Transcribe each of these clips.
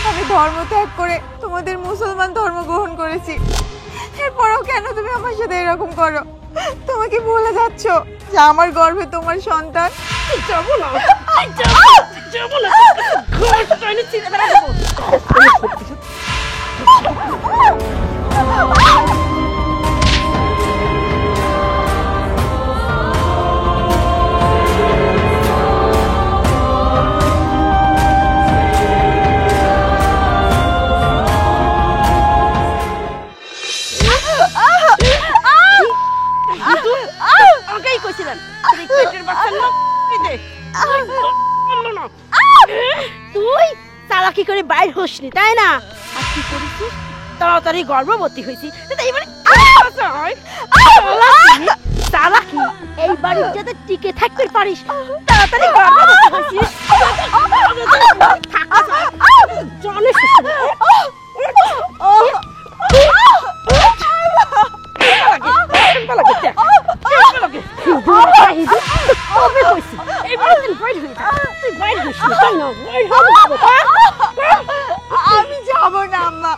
আমি ধর্ম ত্যাগ করে তোমাদের মুসলমান ধর্ম গ্রহণ করেছি, এরপরেও কেন তুমি আমার সাথে এরকম করো? তুমি কি ভুলে যাচ্ছ যে আমার গর্ভে তোমার সন্তান? যাবো না, যাবো না, ঘর টাইনে ছিঁড়ে বেড়াবো। আগেই কইছিলেন পেটের বাচ্চা না দে না। তুই চালাকি করে বাইর হসনি তাই না? আর কি করেছিস? তাড়াতাড়ি গর্ভবতী হয়েছি এইবারে চালাকি এই বাড়ির যাতে টিকে থাকতে পারিস তাড়াতাড়ি গর্ভবতী হয়েছিস। জানিস আমি যাব না আম্মা,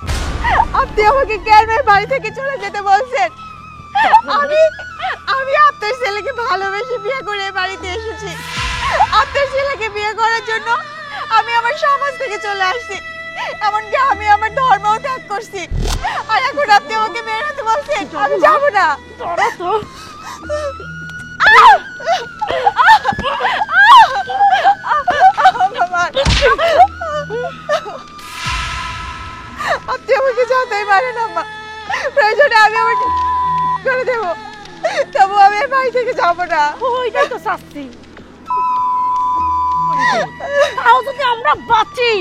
আপনি আমাকে কেন এই বাড়ি থেকে চলে যেতে বলছেন? আমি আমি আপনার ছেলেকে ভালোবেসে বিয়ে করে এই বাড়িতে এসেছি। আপনার ছেলেকে বিয়ে করার জন্য আমি আমার সমাজ থেকে চলে আসছি, এমনকি আমি আমার ধর্মও ত্যাগ করছি। আর এখন আপনি আমাকে বের হতে বলছেন? আমি যাব না। আপনি আমাকে যতই মারেন আম্মা, প্রয়োজনে আমি আমার করে দেবো, তবু আমি এই বাড়ি থেকে যাবো না। ওইটাই তো শাস্তি। তাও যদি আমরা বাঁচি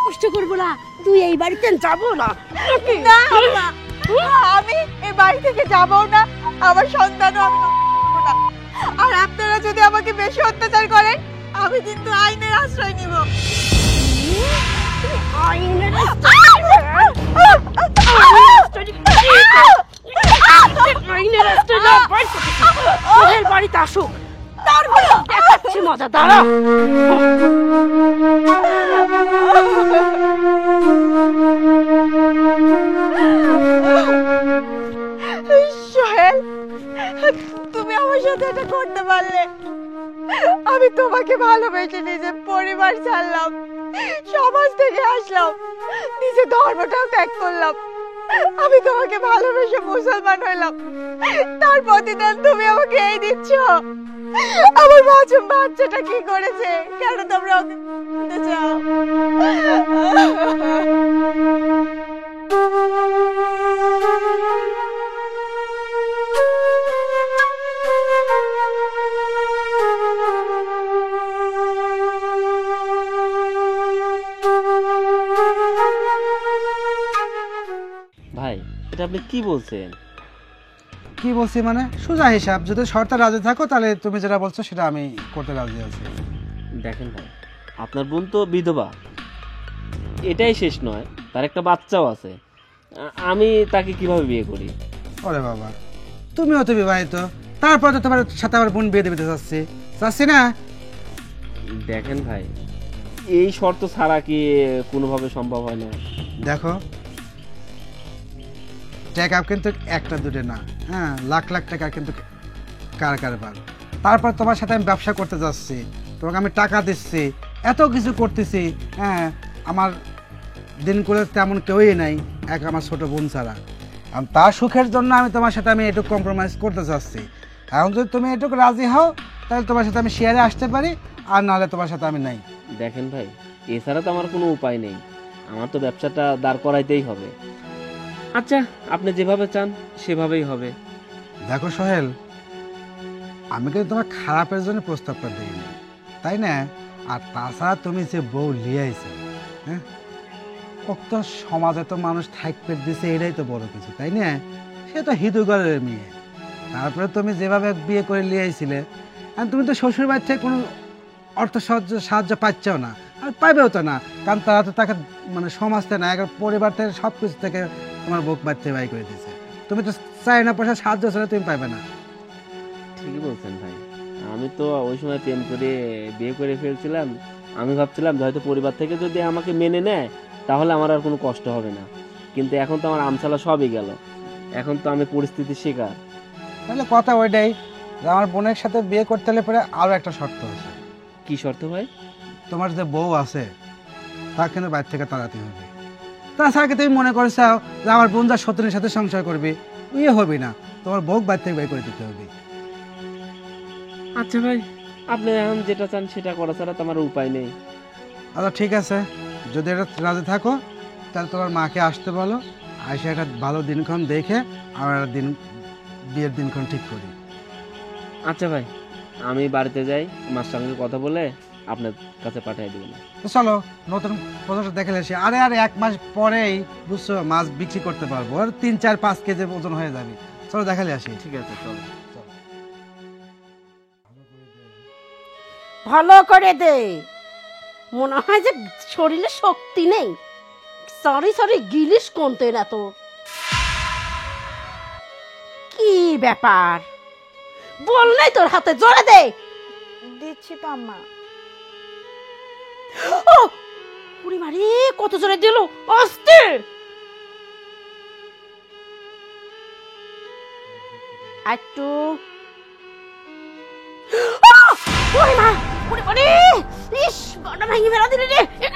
কষ্ট করবো না, তুই এই বাড়িতে যাবো না। না আম্মা, আমি এই বাড়ি থেকে যাবো না, আমার সন্তানও আমি নেবো না। আর আপনারা যদি আমাকে বেশি অত্যাচার করেন, আমি কিন্তু আইনের আশ্রয় নিব। বাড়িতে আসুক তারপর দেখাচ্ছি মজা। দাঁড়া সোহেল, তুমি আমার সাথে এটা করতে পারলে? আমি তোমাকে ভালোবেসে নিজের পরিবার ছাড়লাম, সমাজ থেকে আসলাম, নিজের ধর্মটাও ত্যাগ করলাম। আমি তোমাকে ভালোবেসে মুসলমান হইলাম, তার প্রতিদান তুমি আমাকে এই দিচ্ছ? আমার মাসুম বাচ্চাটা কি করেছে? কেন তোমরা ওকে বলতে চাও? ভাই, এটা আপনি কি বলছেন? কি বলছি মানে সোজা হিসাব, যদি শর্তে রাজি থাকো তাহলে তুমি যেটা বলছো সেটা আমি করতে রাজি আছি। দেখেন ভাই, আপনার বোন তো বিধবা, এটাই শেষ নয়, তার একটা বাচ্চাও আছে। আমি তাকে কিভাবে বিয়ে করি? ওরে বাবা, তুমিও তো বিবাহিত, তারপর তো তোমার সাথে আমার বোন বিয়ে দিতে চাচ্ছি না। দেখেন ভাই, এই শর্ত ছাড়া কি কোনোভাবে সম্ভব হয় না? দেখো, চেক আপ কিন্তু একটা দুটো না, হ্যাঁ, লাখ লাখ টাকা কিন্তু কারবার। তারপর তোমার সাথে আমি ব্যবসা করতে যাচ্ছি, তোমাকে আমি টাকা দিচ্ছি, এত কিছু করতেছি, হ্যাঁ, আমার দিন করে তেমন কেউই নাই, এক আমার ছোট বোন ছাড়া। তার সুখের জন্য আমি তোমার সাথে আমি একটু কম্প্রোমাইজ করতে চাচ্ছি। এখন যদি তুমি একটু রাজি হও তাহলে তোমার সাথে আমি শেয়ারে আসতে পারি, আর নাহলে তোমার সাথে আমি নাই। দেখেন ভাই, এছাড়া তো আমার কোনো উপায় নেই, আমার তো ব্যবসাটা দাঁড় করাইতেই হবে। আচ্ছা, আপনি যেভাবে চান সেভাবেই হবে। দেখো সোহেল, আমি কিন্তু তোমার খারাপের জন্য প্রস্তাবটা দিইনি, তাই না? আর তাছাড়া তুমি যে বউ লিয়াইছো, হ্যাঁ, তো সমাজে তো মানুষ থাকতে দিছে, এটাই তো বড় কিছু, তাই না? সে তো হিন্দুগরের মেয়ে, তারপরে তুমি যেভাবে বিয়ে করে লিয়াইছিলে, তুমি তো শ্বশুর বাড়ি থেকে কোনো অর্থ সাহায্য পাচ্ছেও না, আর পাইবেও তো না, কারণ তারা তো তাকে মানে সমাজ থেকে না, এক পরিবার থেকে সব কিছু থেকে তোমার বুক বাচ্চা বাই করে দিয়েছে। তুমি তো চাই না পয়সা সাহায্য ছাড়া তুমি পাইবে না। ঠিকই বলছেন ভাই, আমি তো ওই সময় প্রেম করে বিয়ে করে ফেলছিলাম, আমি ভাবছিলাম যে হয়তো পরিবার থেকে যদি আমাকে মেনে নেয় তাহলে আমার আর কোনো কষ্ট হবে না, কিন্তু এখন তো আমার আমসালা সবই গেল, এখন তো আমি পরিস্থিতির শিকার। তাহলে কথা ওইটাই যে আমার বোনের সাথে বিয়ে করতে হলে পরে আরও একটা শর্ত আছে। কি শর্ত ভাই? তোমার যে বউ আছে তাকে কিন্তু বাইরে থেকে তাড়াতে হবে। তাছাড়া কি তুমি মনে করছো যে আমার বোন যা সতীনের সাথে সংসার করবে ইয়ে হবে না, তোমার বউ বাইরে থেকে বের করে দিতে হবে। আচ্ছা ভাই, আপনি এখন যেটা চান সেটা করা ছাড়া তো আমার উপায় নেই। আচ্ছা ঠিক আছে, যদি এটা রাজি থাকো তাহলে তোমার মাকে আসতে বলো, আইসে একটা ভালো দিনক্ষণ দেখে আমরা একটা দিন বিয়ের দিনক্ষণ ঠিক করি। আচ্ছা ভাই, আমি বাড়িতে যাই, মার সঙ্গে কথা বলে আপনার কাছে পাঠিয়ে দেবো। তো চলো নতুন প্রজেক্ট দেখে আসি। আরে 1 মাস পরেই বুঝছো মাছ বিক্রি করতে পারবো, আর 3-4-5 কেজি ওজন হয়ে যাবে। চলো দেখালে আসি। ঠিক আছে, চলো। ভালো করে দে, মনে হয় যে শরীরে শক্তি নেই। সরি সরি, গিলিস কোনতে না তো, কি ব্যাপার বল নাই তোর হাতে, জোরে দে। দিচ্ছি তো আম্মা। ও পুরি মারি, কত জোরে দিল, আস্তে। একটু ওরে মা, ওরে বাড়ি, ইস গড়া ভাঙি মেলা দিলে রে। এই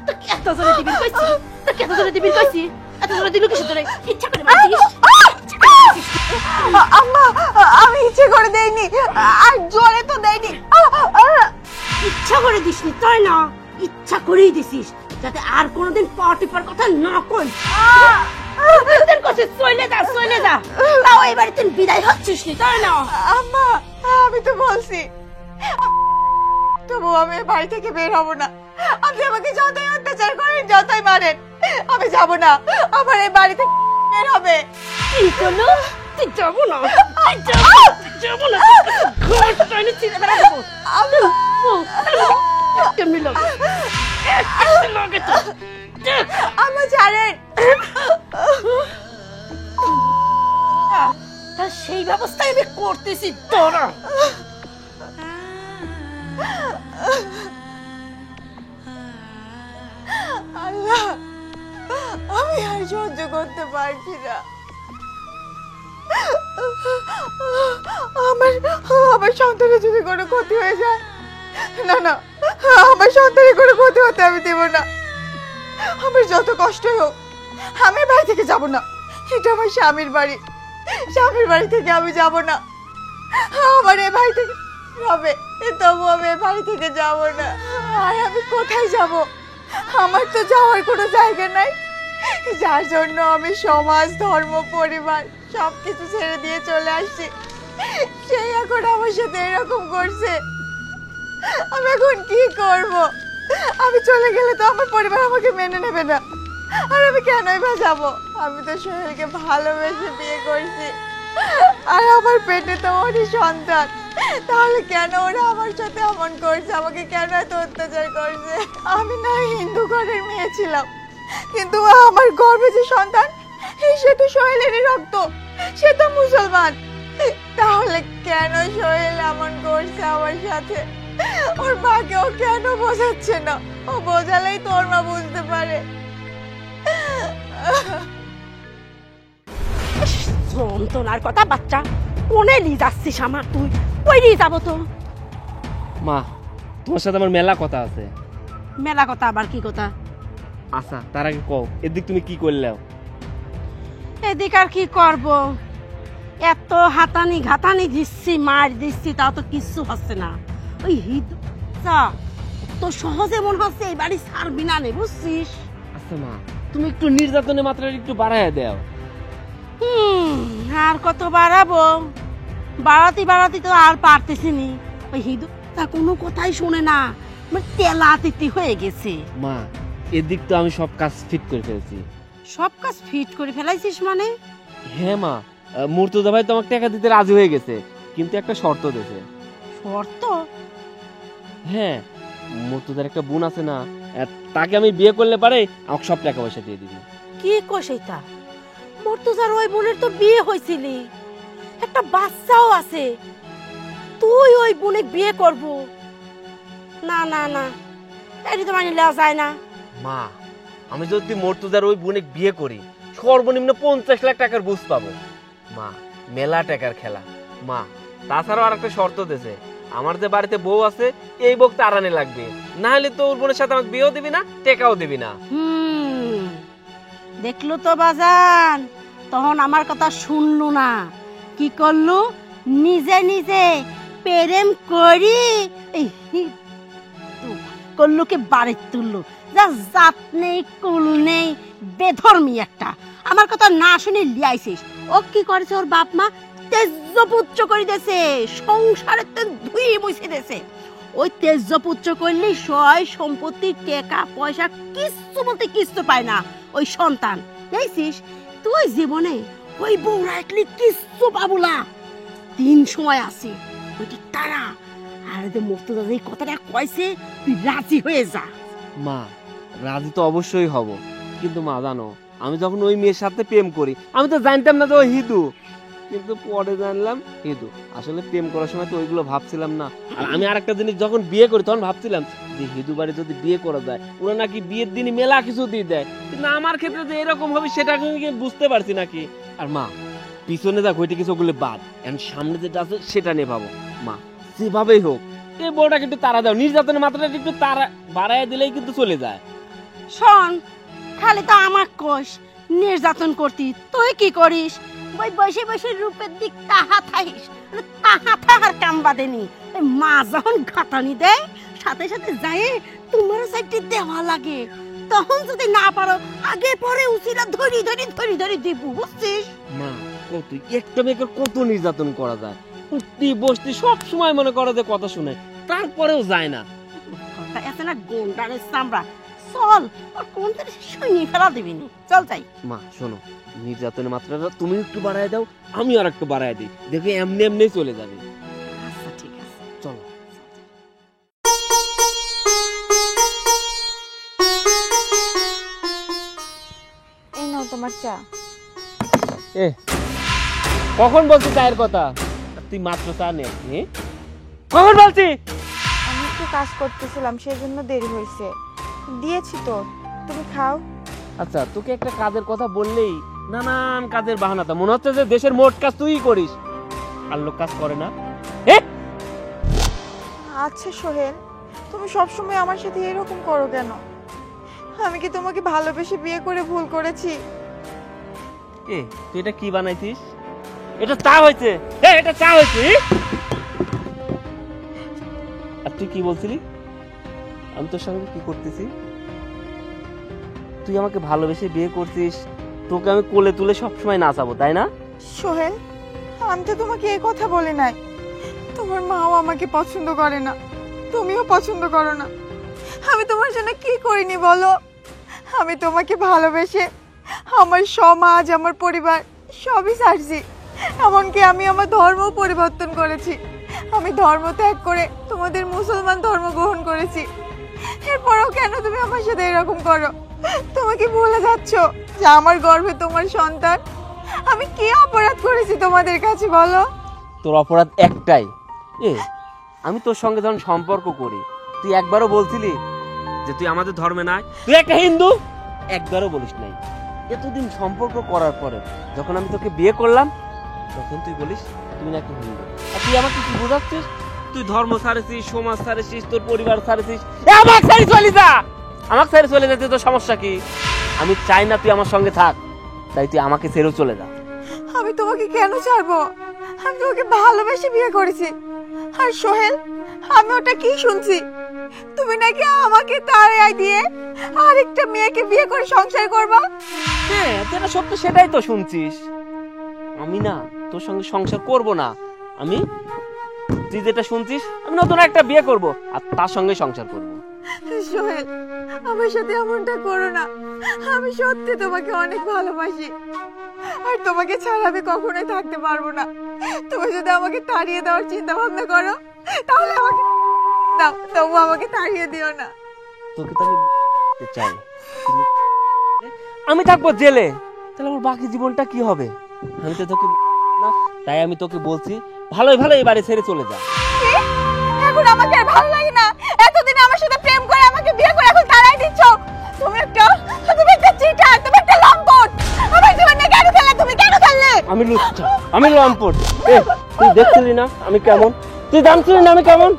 তো এত জোরে দিবি কইছি, তো এত জোরে দিবি কইছি, এত জোরে দিল কিসের জন্য? ইচ্ছা করে মারছিস? আম্মা, আমি ইচ্ছে করে দেইনি, আর জোরে তো দেইনি। ইচ্ছা করে দিসনি তাই না? ইচ্ছা করেই দিছিস যাতে আর কোনোদিন পার্টিপার কথা না কই। তোর কাছে চলে যা, চলে যা, তাও এই বাড়িতে বিদায় হচ্ছিস নি তাই না? আম্মা, আমি তো বলছি, তবু আমি এই বাড়ি থেকে বের হব না। আপনি আমাকে যতই অত্যাচার করেন, যতই মারেন, আমি যাব না। আমার এই বাড়ি থেকে বের হবে। কি করলো? তুই যাবো না, যাবো না, ঘর টাইনে ছিঁড়ে বেড়া দেবো। কেমনি লাগে, কেমনি লাগে তো? আম্মা ছাড়েন। তার সেই ব্যবস্থাই আমি করতেছি তোরা। আল্লাহ, আমি আর সহ্য করতে পারছি না। আমার আমার সন্তানের যদি কোনো ক্ষতি হয়ে যায়, না না, আমার সন্তানের কোনো ক্ষতি হতে আমি দেব না। আমার যত কষ্টই হোক, আমি বাড়ি থেকে যাব না। এটা আমার স্বামীর বাড়ি, স্বামীর বাড়ি থেকে আমি যাব না। আমার এই বাড়ি থেকে হবে, তবু আমি এই বাড়ি থেকে যাব না। আর আমি কোথায় যাব? আমার তো যাওয়ার কোনো জায়গা নাই, যার জন্য আমি সমাজ, ধর্ম, পরিবার সবকিছু ছেড়ে দিয়ে চলে আসছি। সেই এখন আমার সাথে এরকম করছে। আমি এখন কি করব? আমি চলে গেলে তো আমার পরিবার আমাকে মেনে নেবে না। আর আমি কেনই বা যাবো? আমি তো সোহেলকে ভালোবেসে বিয়ে করছি, আর আমার পেটে তো ওরই সন্তান। তাহলে কেন ওরা আমার সাথে এমন করছে? আমাকে কেন এত অত্যাচার করছে? আমি না হিন্দু ঘরের মেয়ে ছিলাম, কিন্তু আমার গর্ভে যে সন্তান, সে তো সোহেলেরই রক্ত, সে তো মুসলমান। তাহলে কেন সোহেল এমন করছে আমার সাথে? ওর মাকেও কেন বোঝাচ্ছে না? ও বোঝালেই তো ওর মা বুঝতে পারে। যন্ত্রণার কথা বাচ্চা, কোনে নিয়ে যাচ্ছিস আমার তুই? কই নিয়ে যাবো তো? মা, তোমার সাথে আমার মেলা কথা আছে। মেলা কথা আবার কি কথা? আচ্ছা, তার আগে কও, এদিক তুমি কি করলেও? এদিক আর কি করব, এত হাতানি ঘাতানি দিচ্ছি, মার দিচ্ছি, তাও তো কিচ্ছু হচ্ছে না। ওই হিদা তো সহজে মনে হচ্ছে এই বাড়ি ছাড়বি না নে, বুঝছিস? আচ্ছা মা, তুমি একটু নির্যাতনের মাত্রা একটু বাড়ায় দাও। আর কত বাড়াবো? বাড়াতে বাড়াতে তো আর পারতেছি নি। ওই হিদু তা কোনো কথাই শোনে না, তেলা তিতি হয়ে গেছে। মা, এদিক তো আমি সব কাজ ফিট করে ফেলছি। সব কাজ ফিট করে ফেলাইছিস মানে? হ্যাঁ মা, মুর্তজা ভাই তোমাকে টাকা দিতে রাজি হয়ে গেছে, কিন্তু একটা শর্ত দিয়েছে। শর্ত? হ্যাঁ, মুর্তজার একটা বোন আছে না, তাকে আমি বিয়ে করলে পারে আমাকে সব টাকা পয়সা দিয়ে দিবি। কি কইছ এটা? মুর্তজার ওই বোনের তো বিয়ে হয়েছিলি, একটা বাচ্চাও আছে, তুই ওই বোনে বিয়ে করব? না না না, এটা তো মানে নেওয়া যায় না। মা, আমি যদি মর্তুজার ওই বোনে বিয়ে করি সর্বনিম্ন 50 লাখ টাকার বুঝ পাবো। মা, মেলা টাকার খেলা। মা, তাছাড়াও আর একটা শর্ত দিয়েছে, আমার যে বাড়িতে বউ আছে এই বউ তারানে লাগবে, না হলে তো ওর বোনের সাথে আমাকে বিয়েও দিবি না, টেকাও দিবি না। দেখলো তো বাজান, তখন আমার কথা শুনলো না, কি করলো, নিজে নিজে প্রেম করি করলো কে বাড়ি তুললো। যা জাত নেই কুল নেই, বেধর্মী একটা। আমার কথা না শুনে লিয়াইছিস। ও কি করেছে, ওর বাপ মা তেজপুত্র করে দিয়েছে, সংসারে তো ধুই মুছে দিয়েছে। ওই তেজপুত্র করলে সয় সম্পত্তি টাকা পয়সা কিচ্ছু বলতে কিচ্ছু পায় না ওই সন্তান। দেখছিস তুই জীবনে ওই বউ রাখলি কিচ্ছু পাবো না। 3 সময় আছে, ওইটি তারা আর যে মুর্তজা যে কথাটা কইছে তুই রাজি হয়ে যা। মা, রাজি তো অবশ্যই হব, কিন্তু মা জানো, আমি যখন ওই মেয়ের সাথে প্রেম করি আমি তো জানতাম না যে ও হিন্দু, কিন্তু পরে জানলাম হিন্দু। আসলে প্রেম করার সময় তো ওইগুলো ভাবছিলাম না। আর আমি আরেকটা জিনিস যখন বিয়ে করি তখন ভাবছিলাম যে হিন্দু বাড়ি যদি বিয়ে করা যায় ওরা নাকি বিয়ের দিনই মেলা কিছু দিয়ে দেয়, কিন্তু আমার ক্ষেত্রে যে এরকম হবে সেটা বুঝতে পারছি নাকি। আর মা, পিছনে যা ঘটে কিছু ওগুলো বাদ, এখন সামনে যেটা আছে সেটা নিয়ে ভাবো। মা, যেভাবেই হোক এই বউটাকে একটু তাড়া দাও, নির্যাতনের মাত্রাটা একটু তাড়া বাড়ায় দিলেই কিন্তু চলে যায়। শোন, খালি তো আমার কোষ নির্যাতন করতি, তুই কি করিস? ওই বসে বসে রূপের দিক তাহা থাইস, তাহা থাকার কাম বাদেনি। মা যখন ঘাটানি দেয় সাথে সাথে যায় তোমার সাইডটি দেওয়া লাগে, তখন যদি না পারো আগে পরে উচিরা ধরি ধরি ধরি ধরি দিব, বুঝছিস? মা, কত একটা মেয়েকে কত নির্যাতন করা যায়, উঠতি বসতি সব সময় মনে করে যে কথা শুনে, তারপরেও যায় না। কথা এত না গোন্ডারের চামড়া। চল, আর কোন থেকে শুনি ফেলা দিবি নি, চল যাই। মা শোনো, নির্যাতনের মাত্রাটা তুমি একটু বাড়ায় দাও, আমি আর একটু বাড়ায় দিই, দেখে এমনি এমনি চলে যাবে। আচ্ছা ঠিক আছে, চলো। এই নাও তোমার চা। এ কখন বলছি চায়ের কথা, তুই মাত্র চা নে। কখন বলছি? আমি একটু কাজ করতেছিলাম, সেজন্য দেরি হয়েছে। দিয়েছি তো, তুমি খাও। আচ্ছা, তোকে একটা কাজের কথা বললেই নানান কাজের বাহানাটা, মনে হচ্ছে যে দেশের মোট কাজ তুই করিস, আর লোক কাজ করে না। আচ্ছা সোহেল, তুমি সবসময় আমার সাথে এরকম করো কেন? আমি কি তোমাকে ভালোবেসে বিয়ে করে ভুল করেছি? এ তুই এটা কি বানাইছিস? এটা চা হয়েছে, এটা চা হয়েছে। আর তুই কি বলছিলি? আমি তোর সঙ্গে কি করতেছি? তুই আমাকে ভালোবেসে বিয়ে করছিস, তোকে আমি কোলে তুলে সবসময় নাচাবো, তাই না? সোহেল, আমি তো তোমাকে এই কথা বলি নাই। তোমার মাও আমাকে পছন্দ করে না, তুমিও পছন্দ করো না। আমি তোমার জন্য কি করিনি বলো? আমি তোমাকে ভালোবেসে আমার সমাজ, আমার পরিবার সবই ছাড়ছি। এমনকি আমি আমার ধর্ম পরিবর্তন করেছি। আমি ধর্ম ত্যাগ করে তোমাদের মুসলমান ধর্ম গ্রহণ করেছি। এরপরও কেন তুমি আমার সাথে এরকম করো? তোমাকে ভুলে যাচ্ছ যে আমার গর্ভে তোমার সন্তান। আমি কি অপরাধ করেছি তোমাদের কাছে বলো? তোর অপরাধ একটাই, আমি তোর সঙ্গে যখন সম্পর্ক করি তুই একবারও বলছিলি যে তুই আমাদের ধর্মে নাই, তুই একটা হিন্দু? একবারও বলিস নাই। এতদিন সম্পর্ক করার পরে যখন আমি তোকে বিয়ে করলাম তখন তুই বলিস তুই নাকি হিন্দু। আর তুই আমাকে কি বোঝাচ্ছিস? তুই ধর্ম ছাড়েছিস, সমাজ ছাড়েছিস, তোর পরিবার ছাড়েছিস, আমাকে ছেড়ে চলে যা। আমাকে ছেড়ে চলে যেতে তোর সমস্যা কি? আমি চাই না তুই আমার সঙ্গে থাক, তাই তুই আমাকে ছেড়েও চলে যা। আমি তোমাকে কেন ছাড়বো? আমি তোমাকে ভালোবেসে বিয়ে করেছি। আর সোহেল, আমি ওটা কি শুনছি? তুমি নাকি আমাকে তাড়াই দিয়ে আরেকটা মেয়েকে বিয়ে করে সংসার করবা? হ্যাঁ, যেটা সত্য সেটাই তো শুনছিস। আমি না তোর সঙ্গে সংসার করব না, আমি তুই যেটা শুনছিস আমি নতুন একটা বিয়ে করব আর তার সঙ্গে সংসার করব। সোহেল, আমার সাথে এমনটা করো না। আমি সত্যি তোমাকে অনেক ভালোবাসি, আর তোমাকে ছাড়া আমি কখনোই থাকতে পারবো না। তুমি যদি আমাকে তাড়িয়ে দেওয়ার চিন্তা ভাবনা করো তাহলে আমাকে দাও, তবু আমাকে তাড়িয়ে দিও না। তোকে তো আমি চাই, আমি থাকবো জেলে, তাহলে আমার বাকি জীবনটা কি হবে? আমি তো তোকে না, তাই আমি তোকে বলছি ভালোই ভালো এই বাড়ি ছেড়ে চলে যা। কি? এখন আমাকে আর ভালো লাগে না? এতদিন আমার সাথে প্রেম করে আমাকে বিয়ে করে এখন তাড়াই দিচ্ছ? তুমি একটা চিটার, তুমি একটা লম্পট। আমার জীবনে কেন খেললে তুমি, কেন খেললে? আমি লুচ্চা, আমি লম্পট। তুই দেখছিলি না আমি কেমন? তুই জানছিলি না আমি কেমন?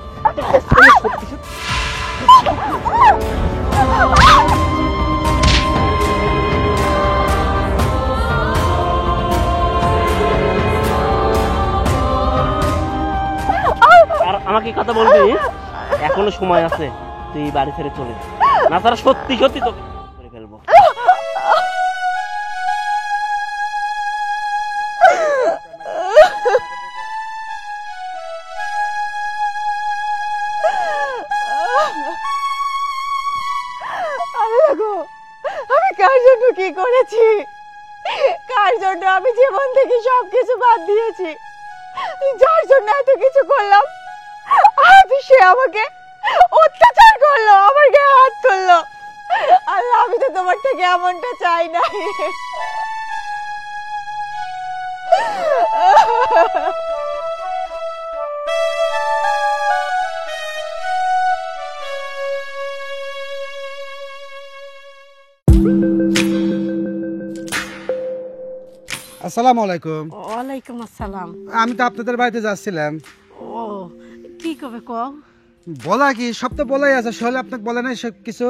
আর আমাকে কথা বলবি? এখনো সময় আছে, তুই বাড়ি ছেড়ে চলে যা, না তারা সত্যি সত্যি তোকে করে ফেলবো। আল্লাহ গো, আমি কার জন্য কি করেছি? কার জন্য আমি জীবন থেকে সবকিছু বাদ দিয়েছি? যার জন্য এত কিছু করলাম, আজ সে আমাকে অত্যাচার করলো, আমার গায়ে হাত তুললো। আল্লাহ, আমি তো তোমার থেকে এমনটা চাই নাই। আসসালামু আলাইকুম। ওয়ালাইকুম আসসালাম। আমি তো আপনাদের বাড়িতে যাচ্ছিলাম। ও কি কবে কও? বলা কি, সব তো বলাই আছে, সোহেল আপনাকে বলে নাই সব কিছু?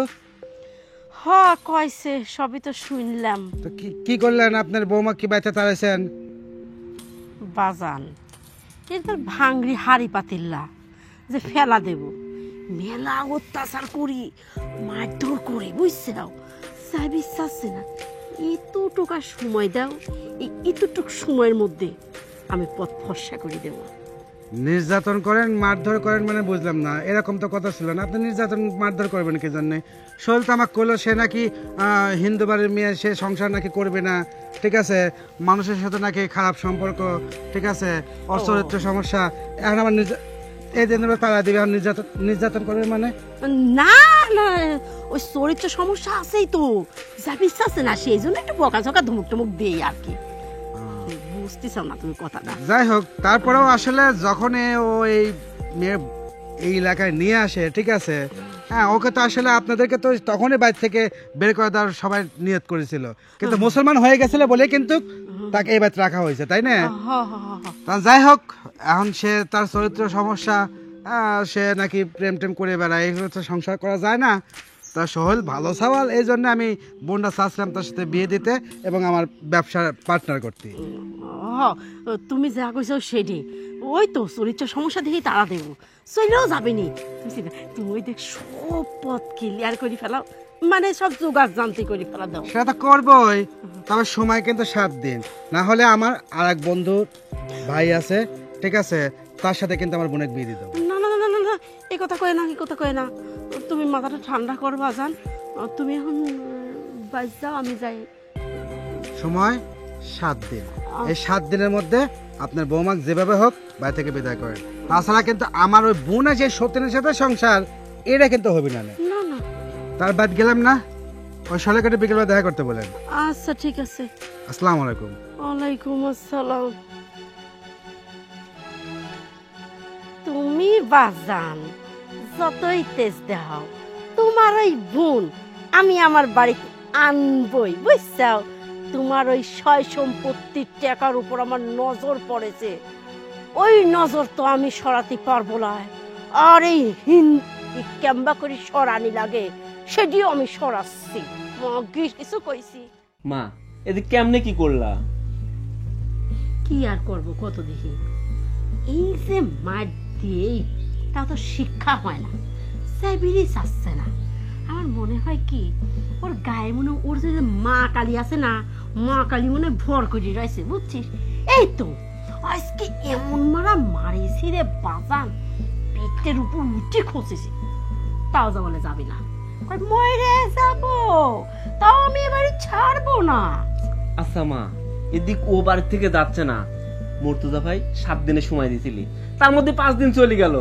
হ কইছে, সবই তো শুনলাম। তো কি করলেন? আপনার বৌমা কি বাড়িতে তাড়াইছেন? বাজান এটা ভাঙড়ি হাড়ি পাতিল্লা যে ফেলা দেব, মেলা অত্যাচার করি, মারধর করি, বুঝছে নাও। চাই বিশ্বাসছে না, এতটুকু সময় দাও, এই এতটুকু সময়ের মধ্যে আমি পথ ফর্সা করে দেব। নির্যাতন করেন, মারধর করেন, মানে বুঝলাম না, এরকম তো কথা ছিল না। আপনি নির্যাতন মারধর করবেন কি জন্য? সোহেল তো আমাকে করলো সে নাকি হিন্দু বাড়ির মেয়ে, সে সংসার নাকি করবে না, ঠিক আছে, মানুষের সাথে নাকি খারাপ সম্পর্ক, ঠিক আছে, অচরিত্র সমস্যা। এখন আমার এই দিন তারা দিবে, আর নির্যাতন করবে মানে? না না, ওই চরিত্র সমস্যা আছেই তো, যা বিশ্বাস না, সেই জন্য একটু বকাঝকা ধমক টমক দেই আর কি। বুঝতেছ না তুমি কথাটা? যাই হোক, তারপরেও আসলে যখন ও এই মেয়ে এই এলাকায় নিয়ে আসে, ঠিক আছে, হ্যাঁ, ওকে তো আসলে আপনাদেরকে তো তখনই বাইরে থেকে বের করে দেওয়ার সবাই নিয়ত করেছিল, কিন্তু মুসলমান হয়ে গেছিল বলে কিন্তু তাকে এই বাড়িতে রাখা হয়েছে, তাই না? তা যাই হোক, এখন সে তার চরিত্র সমস্যা, সে নাকি প্রেম টেম করে বেড়ায়, এগুলো তো সংসার করা যায় না। তা সোহেল ভালো সওয়াল, এই জন্য আমি বোনটা চাচ্ছিলাম তার সাথে বিয়ে দিতে এবং আমার ব্যবসার পার্টনার করতে। তুমি যা কইছো সেটি, ওই তো চরিত্র সমস্যা দেখেই তারা দেবো, চলেও যাবে নি। তুমি ওই দেখ সব পথ ক্লিয়ার করে ফেলাও, মানে সব জোগাড় জানতে করে ফেলা দাও। সেটা তো করবোই, তবে সময় কিন্তু 7 দিন, না হলে আমার আর এক বন্ধুর ভাই আছে, ঠিক আছে, তার সাথে কিন্তু আমার বোনের বিয়ে দিয়ে দেবো। না না না না না, এই কথা কয় না, এই কথা কয় না। তুমি মাথাটা ঠান্ডা করবা জান, তুমি এখন বাইরে যাও, আমি যাই। সময় 7 দিন, এই 7 দিনের মধ্যে আপনার বৌমাকে যেভাবে হোক বাড়ি থেকে বিদায় করেন, তাছাড়া কিন্তু আমার ওই বোনের যে সত্যের সাথে সংসার, এটা কিন্তু হবে না। না না, তার বাদ গেলাম না, ওই সলেকাটে বিকেলবেলা দেখা করতে বলেন। আচ্ছা ঠিক আছে। আসসালামু আলাইকুম। ওয়ালাইকুম আসসালাম। তুমি বাজান যতই তেজ দেখাও, তোমার ওই বোন আমি আমার বাড়িতে আনবই, বুঝছাও। তোমার ওই সয় সম্পত্তির টাকার উপর আমার নজর পড়েছে, ওই নজর তো আমি সরাতে পারবো না। আর এই কেম্বা করে সরানি লাগে, সেটিও আমি সরাচ্ছি। কিছু কইছি? মা, এদিক কেমনে কি করলা? কি আর করবো কত দেখি, এই যে মার দিয়ে তা তো শিক্ষা হয় না, সেবিরই চাচ্ছে না। আমার মনে হয় কি, ওর গায়ে মনে ওর যে মা কালী আছে না, মা কালী মনে ভর করে রয়েছে, বুঝছিস? এই তো আজকে এমন মারা মারিছি রে বাজান, পেটের উপর উঠে খসেছি, তাও যা বলে যাবি না, মরে যাবো, তাও আমি এবারে ছাড়বো না। আচ্ছা মা, এদিক ও বাড়ি থেকে যাচ্ছে না, মুর্তজা ভাই 7 দিনের সময় দিছিলি, তার মধ্যে 5 দিন চলে গেল।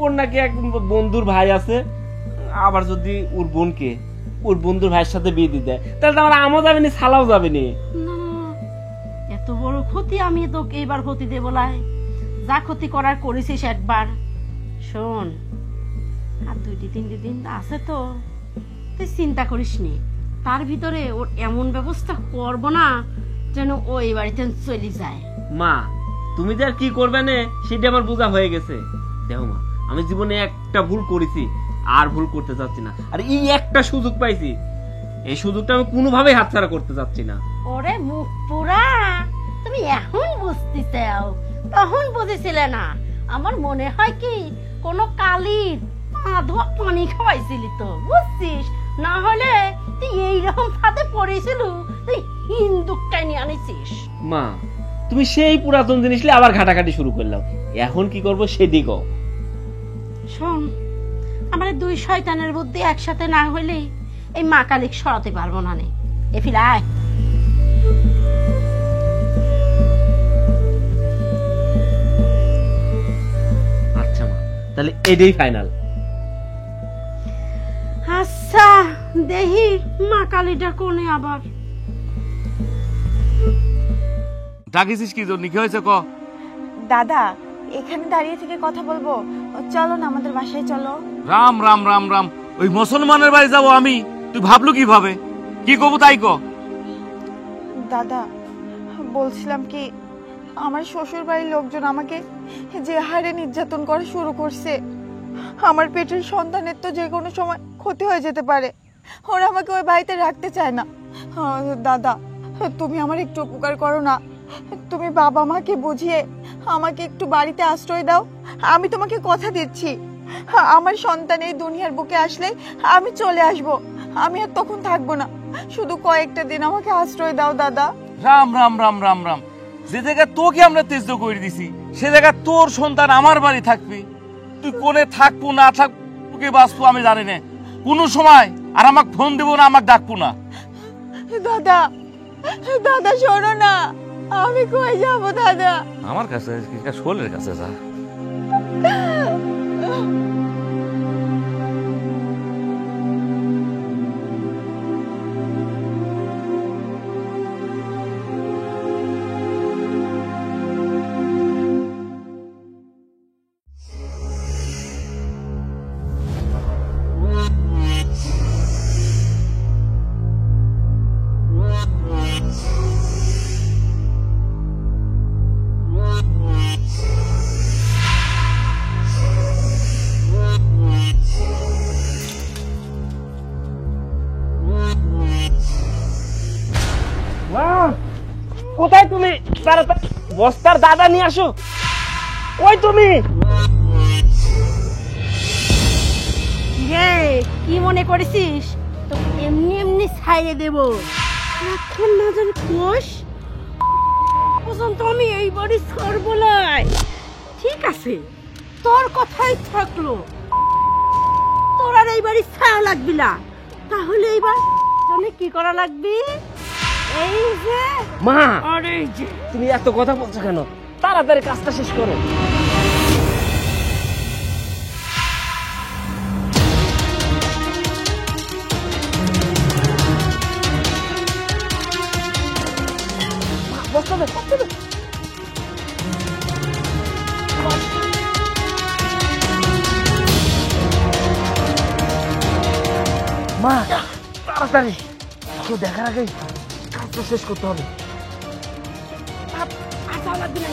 ওর নাকি এক বন্ধুর ভাই আছে, আবার যদি ওর বোনকে ওর বন্ধুর ভাইয়ের সাথে বিয়ে দিয়ে দেয়, তাহলে তো আমার আমও যাবে নি, ছালাও যাবে নি। এত বড় ক্ষতি আমি তো এইবার ক্ষতি দেবো লাই, যা ক্ষতি করার করেছিস একবার, শোন, আর 2-3 দিন আছে তো, তুই চিন্তা করিস নি। তার ভিতরে ওর এমন ব্যবস্থা করব না যেন ও এই বাড়িতে চলে যায়। মা তুমি যে আর কি করবে না সেটা আমার বোঝা হয়ে গেছে। দেখো মা, আমি জীবনে একটা ভুল করেছি, আর ভুল করতে চাচ্ছি না। আর এই একটা সুযোগ পাইছি, এই সুযোগটা আমি কোনোভাবেই হাতছাড়া করতে চাচ্ছি না। ওরে মুখ পুরা, তুমি এখন বুঝতে চাও, তখন বুঝেছিলে না। আমার মনে হয় কি কোন কালির ধোয়া পানি খাওয়াইছিলি তো, বুঝছিস? না হলে তুই এইরকম ফাঁদে পড়েছিল, তুই হিন্দুকটাই নিয়ে আনিছিস। মা তুমি সেই পুরাতন জিনিস নিয়ে আবার ঘাটাঘাটি শুরু করলাম, এখন কি করবো সেদিকও। শোন, আমার 2 শয়তানের বুদ্ধি একসাথে না হইলে এই মা কালিক সরাতে পারবো না। নে এফিল আয়। আচ্ছা মা, তাহলে এটাই ফাইনাল। আচ্ছা দেহি মা কালীটা কোনে আবার। ডাকিছিস কি জন্য, কি হয়েছে ক? দাদা, এখানে দাঁড়িয়ে থেকে কথা বলবো? চলো না আমাদের বাসায় চলো। রাম রাম রাম রাম, ওই মুসলমানের বাড়ি যাবো আমি? তুই ভাবলু কিভাবে? কি কব তাই ক। দাদা, বলছিলাম কি, আমার শ্বশুর বাড়ির লোকজন আমাকে যে হারে নির্যাতন করা শুরু করছে, আমার পেটের সন্তানের তো যে কোনো সময় ক্ষতি হয়ে যেতে পারে। ওরা আমাকে ওই বাড়িতে রাখতে চায় না। দাদা, তুমি আমার একটু উপকার করো না। তুমি বাবা মাকে বুঝিয়ে আমাকে একটু বাড়িতে আশ্রয় দাও। আমি তোমাকে কথা দিচ্ছি, আমার সন্তান এই দুনিয়ার বুকে আসলে আমি চলে আসব। আমি আর তখন থাকবো না। শুধু কয়েকটা দিন আমাকে আশ্রয় দাও দাদা। রাম রাম রাম রাম রাম, যে জায়গায় তোকে আমরা তেজ করে দিছি সে জায়গায় তোর সন্তান আমার বাড়ি থাকবি? তুই কোনে থাকবো না থাকবো বাঁচবো আমি জানি না। কোনো সময় আর আমাকে ফোন দেবো না, আমাকে ডাকবো না। দাদা, দাদা শোনো না, আমি কই যাব দাদা? আমার কাছে শোলের কাছে যা। কোথায় তুমি? তাড়াতাড়ি বস্তার দাদা নিয়ে আসো। ওই তুমি? রে, কি মনে করেছিস তো এমনি এমনি ছাইড়ে দেব? এখন না জানি কোষ পর্যন্ত আমি এই বাড়ি ছাড়বো না। ঠিক আছে, তোর কথাই থাকলো, তোর আর এই বাড়ি ছাড়া লাগবি না। তাহলে এইবার জানি কি করা লাগবে? এই যে মা, আরে এই যে তুমি এত কথা বলছো কেন? তাড়াতাড়ি কাজটা শেষ করো। মা তাড়াতাড়ি, কেউ দেখার আগেই কাজটা শেষ করতে হবে। আর যাওয়া লাগবে না।